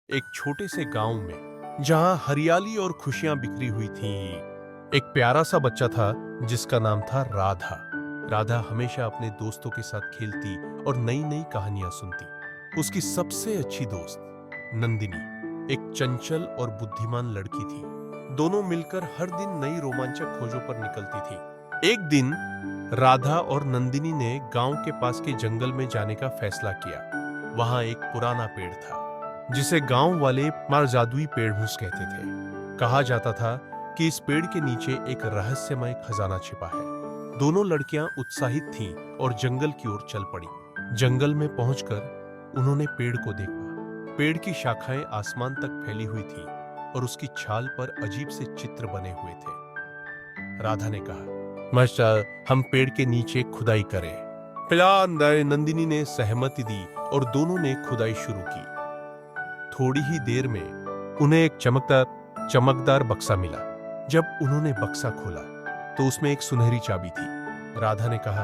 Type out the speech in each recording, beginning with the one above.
एक छोटे से गांव में, जहां हरियाली और खुशियां बिखरी हुई थीं, एक प्यारा सा बच्चा था जिसका नाम था राधा। राधा हमेशा अपने दोस्तों के साथ खेलती और नई नई कहानियां सुनती। उसकी सबसे अच्छी दोस्त नंदिनी एक चंचल और बुद्धिमान लड़की थी। दोनों मिलकर हर दिन नई रोमांचक खोजों पर निकलती थी। एक दिन राधा और नंदिनी ने गांव के पास के जंगल में जाने का फैसला किया। वहां एक पुराना पेड़ था जिसे गांव वाले मार जादुई पेड़मूस कहते थे। कहा जाता था कि इस पेड़ के नीचे एक रहस्यमय खजाना छिपा है। दोनों लड़कियां उत्साहित थीं और जंगल की ओर चल पड़ी। जंगल में पहुंचकर उन्होंने पेड़ को देखा। पेड़ की शाखाएं आसमान तक फैली हुई थीं और उसकी छाल पर अजीब से चित्र बने हुए थे। राधा ने कहा, मास्टर, हम पेड़ के नीचे खुदाई करें। नंदिनी ने सहमति दी और दोनों ने खुदाई शुरू की। थोड़ी ही देर में उन्हें एक चमकदार बक्सा मिला। जब उन्होंने बक्सा खोला तो उसमें एक सुनहरी चाबी थी। राधा ने कहा,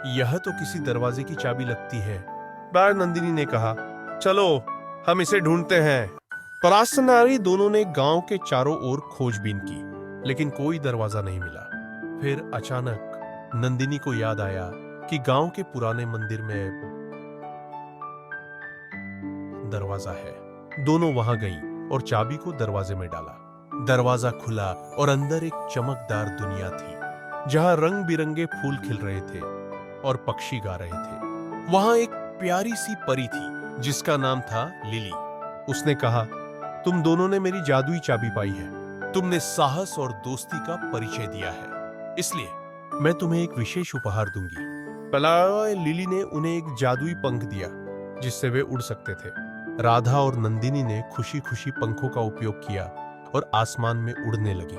यह तो किसी दरवाजे की चाबी लगती है। नंदिनी ने कहा, चलो हम इसे ढूंढते हैं। परासनारी दोनों ने गांव के चारों ओर खोजबीन की, लेकिन कोई दरवाजा नहीं मिला। फिर अचानक नंदिनी को याद आया कि गांव के पुराने मंदिर में दरवाजा है। दोनों वहां गईं और चाबी को दरवाजे में डाला। दरवाजा खुला और अंदर एक चमकदार दुनिया थी, जहां रंग बिरंगे फूल खिल रहे थे और पक्षी गा रहे थे। वहां एक प्यारी सी परी थी जिसका नाम था लिली। उसने कहा, तुम दोनों ने मेरी जादुई चाबी पाई है। तुमने साहस और दोस्ती का परिचय दिया है, इसलिए मैं तुम्हें एक विशेष उपहार दूंगी। लिली ने उन्हें एक जादुई पंख दिया जिससे वे उड़ सकते थे। राधा और नंदिनी ने खुशी खुशी पंखों का उपयोग किया और आसमान में उड़ने लगे।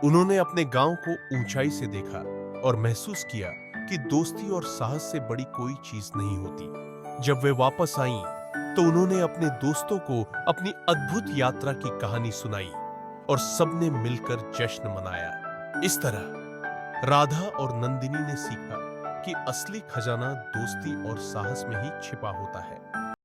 उन्होंने अपने गांव को ऊंचाई से देखा और महसूस किया कि दोस्ती और साहस से बड़ी कोई चीज नहीं होती। जब वे वापस आईं, तो उन्होंने अपने दोस्तों को अपनी अद्भुत यात्रा की कहानी सुनाई और सबने मिलकर जश्न मनाया। इस तरह राधा और नंदिनी ने सीखा कि असली खजाना दोस्ती और साहस में ही छिपा होता है।